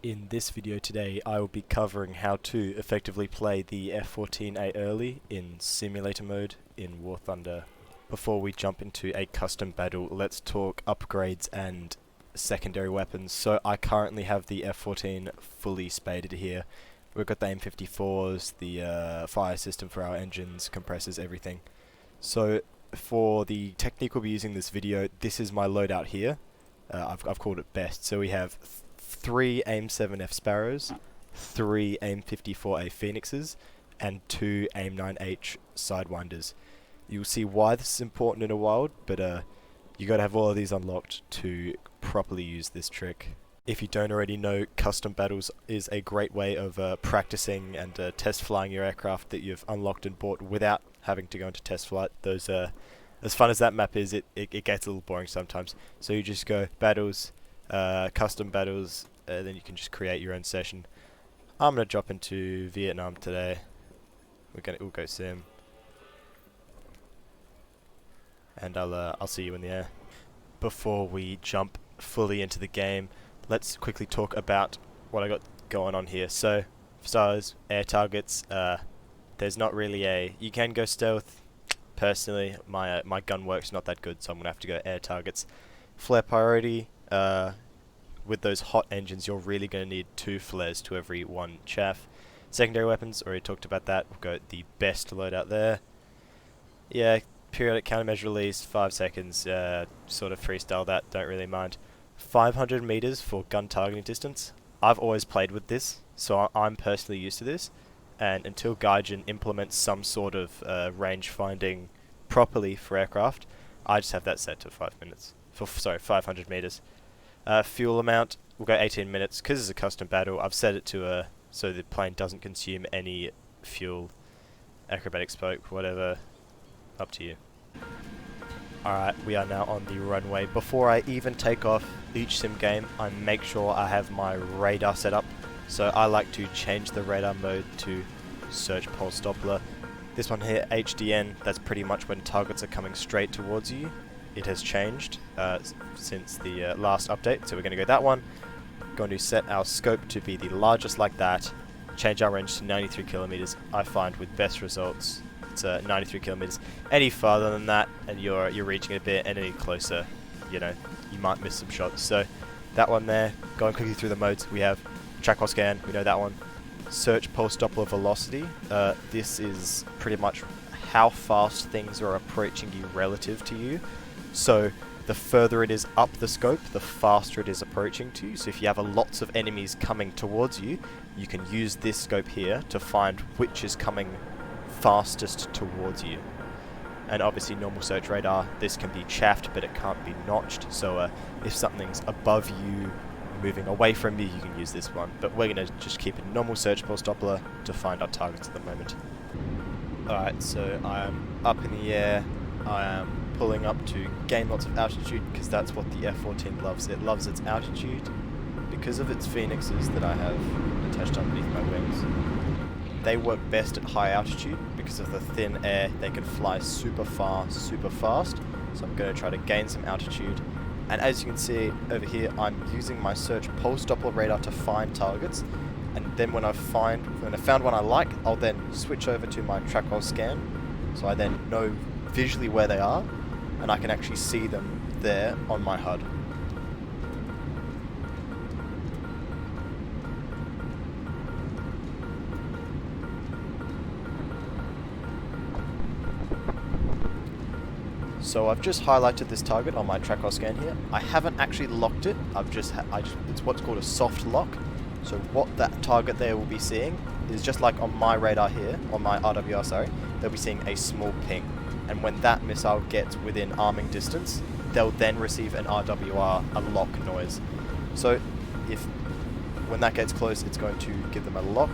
In this video today, I will be covering how to effectively play the F-14A early in simulator mode in WarThunder. Before we jump into a custom battle, let's talk upgrades and secondary weapons. So I currently have the F-14 fully spaded here. We've got the AIM-54s, the fire system for our engines, compressors, everything. So for the technique we'll be using this video, this is my loadout here. I've called it best. So we have 3 AIM-7F Sparrows, 3 AIM-54A Phoenixes, and 2 AIM-9H Sidewinders. You'll see why this is important in a while, but you gotta have all of these unlocked to properly use this trick. If you don't already know, custom battles is a great way of practicing and test flying your aircraft that you've unlocked and bought without having to go into test flight. Those as fun as that map is, it gets a little boring sometimes. So you just go battles, custom battles, then you can just create your own session. I'm gonna drop into Vietnam today. We'll go sim, and I'll see you in the air. Before we jump fully into the game, let's quickly talk about what I got going on here. So, for starters, air targets. There's not really you can go stealth. Personally, my gun work's not that good, so I'm gonna have to go air targets. Flare priority. With those hot engines, you're really going to need 2 flares to every 1 chaff. Secondary weapons, already talked about that. We'll go the best loadout there. Yeah, periodic countermeasure release, 5 seconds, sort of freestyle that, don't really mind. 500 meters for gun targeting distance. I've always played with this, so I'm personally used to this. And until Gaijin implements some sort of range finding properly for aircraft, I just have that set to 500 meters. Fuel amount, we'll go 18 minutes. Because it's a custom battle, I've set it to so the plane doesn't consume any fuel, acrobatic spoke, whatever, up to you. Alright, we are now on the runway. Before I even take off each sim game, I make sure I have my radar set up. So I like to change the radar mode to Search Pulse Doppler. This one here, HDN, that's pretty much when targets are coming straight towards you. It has changed since the last update, so we're going to go that one. Going to set our scope to be the largest like that. Change our range to 93 kilometers. I find with best results, it's 93 kilometers. Any farther than that, and you're reaching a bit, and any closer, you know, you might miss some shots. So that one there. Going quickly through the modes, we have track while scan. We know that one. Search pulse Doppler velocity. This is pretty much how fast things are approaching you relative to you. So the further it is up the scope, the faster it is approaching to you. So if you have lots of enemies coming towards you, you can use this scope here to find which is coming fastest towards you. And obviously normal search radar, this can be chaffed, but it can't be notched. So if something's above you, moving away from you, you can use this one. But we're going to just keep a normal search pulse Doppler to find our targets at the moment. Alright, so I am up in the air. I am pulling up to gain lots of altitude because that's what the F-14 loves. It loves its altitude because of its Phoenixes that I have attached underneath my wings. They work best at high altitude because of the thin air. They can fly super far, super fast. So I'm going to try to gain some altitude. And as you can see over here, I'm using my search pulse Doppler radar to find targets. And then when I found one I like, I'll then switch over to my track while scan. So I then know visually where they are, and I can actually see them there on my HUD. So I've just highlighted this target on my track while scan here. I haven't actually locked it. It's what's called a soft lock. So what that target there will be seeing is just like on my radar here, on my RWR, sorry, they'll be seeing a small ping. And when that missile gets within arming distance, they'll then receive an RWR, a lock noise. So when that gets close, it's going to give them a lock.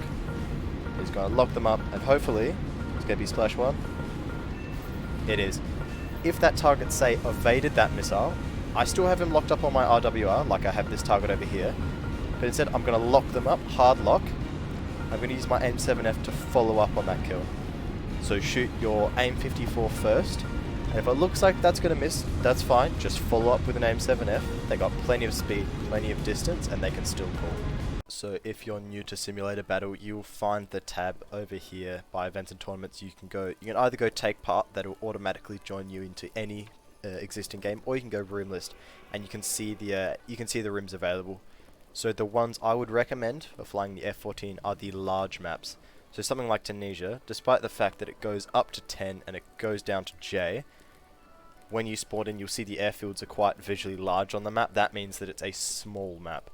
It's going to lock them up, and hopefully, it's going to be splash 1. It is. If that target, say, evaded that missile, I still have him locked up on my RWR, like I have this target over here. But instead, I'm going to lock them up, hard lock. I'm going to use my AIM-7F to follow up on that kill. So shoot your AIM-54 first, and if it looks like that's going to miss, that's fine, just follow up with an AIM-7F. They got plenty of speed, plenty of distance, and they can still pull. So if you're new to Simulator Battle, you'll find the tab over here by events and tournaments. You can either go take part, that will automatically join you into any existing game, or you can go room list, and you can see the rooms available. So the ones I would recommend for flying the F-14 are the large maps. So something like Tunisia, despite the fact that it goes up to 10 and it goes down to J, when you spawn in, you'll see the airfields are quite visually large on the map. That means that it's a small map.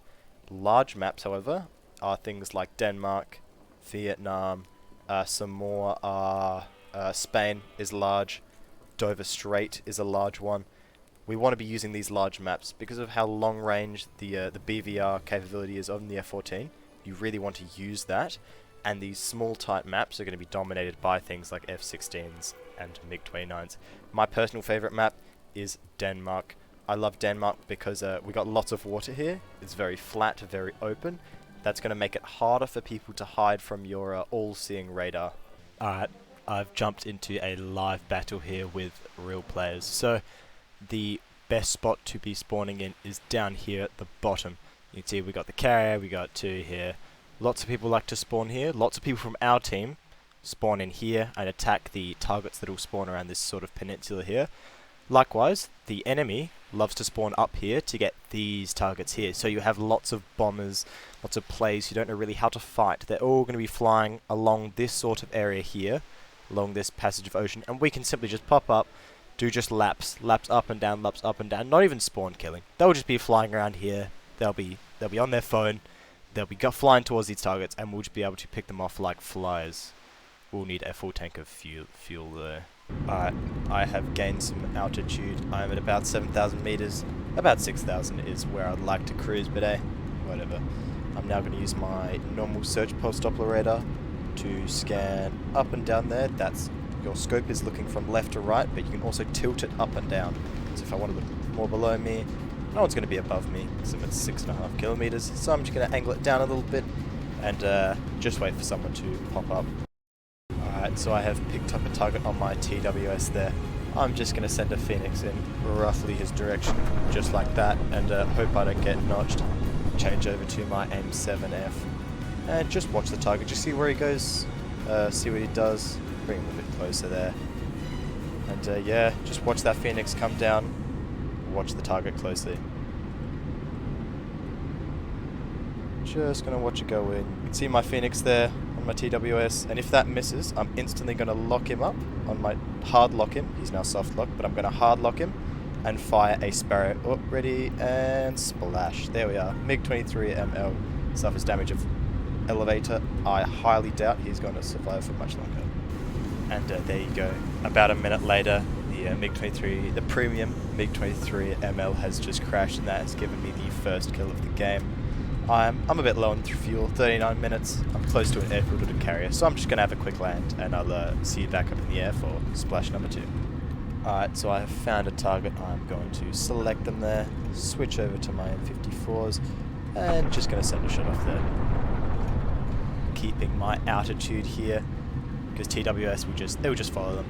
Large maps, however, are things like Denmark, Vietnam, some more are Spain is large, Dover Strait is a large one. We want to be using these large maps because of how long range the BVR capability is on the F-14. You really want to use that, and these small tight maps are going to be dominated by things like F-16s and MiG-29s. My personal favourite map is Denmark. I love Denmark because we got lots of water here. It's very flat, very open. That's going to make it harder for people to hide from your all-seeing radar. Alright, I've jumped into a live battle here with real players. So the best spot to be spawning in is down here at the bottom. You can see we got the carrier, we got two here. Lots of people like to spawn here. Lots of people from our team spawn in here and attack the targets that will spawn around this sort of peninsula here. Likewise, the enemy loves to spawn up here to get these targets here. So you have lots of bombers, lots of players who don't know really how to fight. They're all going to be flying along this sort of area here, along this passage of ocean, and we can simply just pop up, do just laps up and down, not even spawn killing. They'll just be flying around here. They'll be on their phone. They'll be flying towards these targets, and we'll just be able to pick them off like flies. We'll need a full tank of fuel there. Alright, I have gained some altitude. I'm at about 7,000 meters. About 6,000 is where I'd like to cruise, but whatever. I'm now going to use my normal search pulse Doppler radar to scan up and down there. Your scope is looking from left to right, but you can also tilt it up and down. So if I want to look more below me, no one's going to be above me, because I'm at 6.5 kilometers. So I'm just going to angle it down a little bit and just wait for someone to pop up. Alright, so I have picked up a target on my TWS there. I'm just going to send a Phoenix in roughly his direction, just like that, and hope I don't get notched. Change over to my AIM-7F, and just watch the target, just see where he goes, see what he does, bring him a bit closer there. And yeah, just watch that Phoenix come down, watch the target closely. Just going to watch it go in. You can see my Phoenix there on my TWS, and if that misses, I'm instantly going to lock him up on my hard lock him. He's now soft lock, but I'm going to hard lock him and fire a Sparrow. Oh, ready, and splash. There we are. MiG-23 ML suffers damage of elevator. I highly doubt he's going to survive for much longer. And there you go. About a minute later, the MiG-23, the premium MiG-23 ML has just crashed, and that has given me the first kill of the game. I'm a bit low on fuel, 39 minutes. I'm close to an airfield or a carrier, so I'm just going to have a quick land, and I'll see you back up in the air for splash number 2. Alright, so I have found a target. I'm going to select them there, switch over to my M54s, and just going to send a shot off there. Keeping my altitude here, because TWS will just follow them.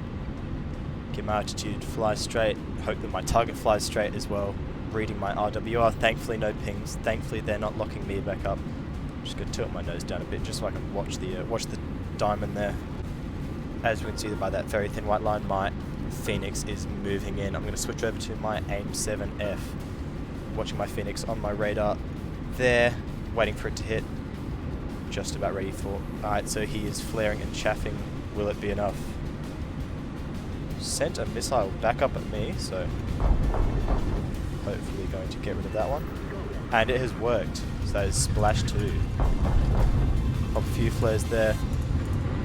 Keep my altitude, fly straight, hope that my target flies straight as well. Reading my RWR, thankfully no pings, thankfully they're not locking me back up. Just going to tilt my nose down a bit just so I can watch the diamond there. As we can see by that very thin white line, my Phoenix is moving in. I'm going to switch over to my AIM-7F, watching my Phoenix on my radar there, waiting for it to hit. Just about ready for... Alright, so he is flaring and chaffing. Will it be enough? Sent a missile back up at me, so hopefully going to get rid of that one. And it has worked. So that is splash 2. Pop a few flares there,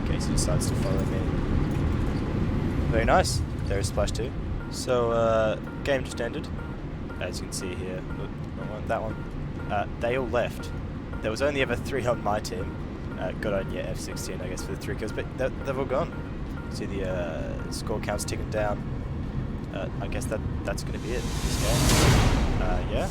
in case he decides to follow me. Very nice. There is splash 2. So, game just ended. As you can see here. Look, not one, that one. They all left. There was only ever 3 on my team. Good on your F-16, I guess, for the 3 kills, but they've all gone. See the score counts ticking down. I guess that's going to be it this game. Yeah.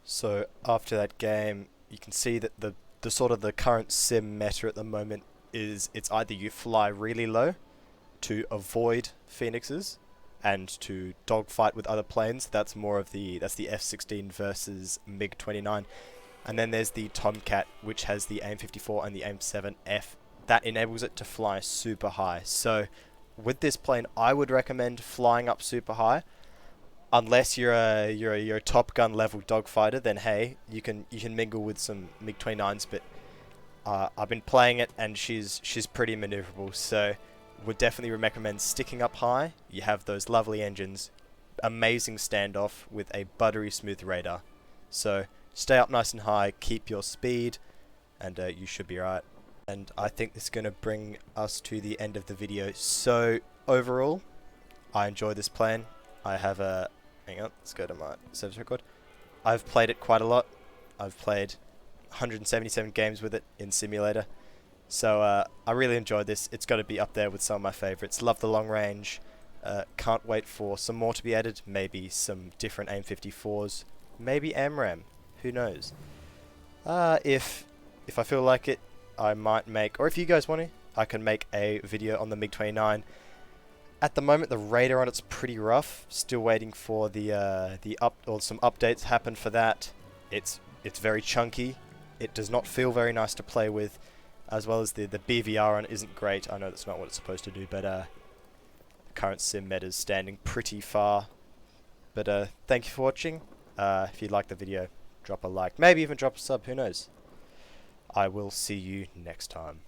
So after that game, you can see that the sort of the current sim meta at the moment is it's either you fly really low to avoid Phoenixes and to dogfight with other planes. That's the F-16 versus MiG-29. And then there's the Tomcat, which has the AIM-54 and the AIM-7F. That enables it to fly super high. So with this plane, I would recommend flying up super high. Unless you're a Top Gun level dogfighter, then hey, you can mingle with some MiG-29s. But I've been playing it, and she's pretty maneuverable. So would definitely recommend sticking up high. You have those lovely engines, amazing standoff with a buttery smooth radar. So stay up nice and high, keep your speed, and you should be right. And I think this is going to bring us to the end of the video. So overall, I enjoy this plane. I have a... Hang on, let's go to my service record. I've played it quite a lot. I've played 177 games with it in simulator. So I really enjoyed this. It's got to be up there with some of my favorites. Love the long range. Can't wait for some more to be added. Maybe some different AIM-54s. Maybe AMRAAM. Who knows? If I feel like it, I might make, or if you guys want to, I can make a video on the MiG-29. At the moment, the radar on it's pretty rough. Still waiting for some updates happen for that. It's very chunky. It does not feel very nice to play with, as well as the BVR on it isn't great. I know that's not what it's supposed to do, but the current sim meta is standing pretty far. But thank you for watching. If you liked the video, drop a like, maybe even drop a sub. Who knows? I will see you next time.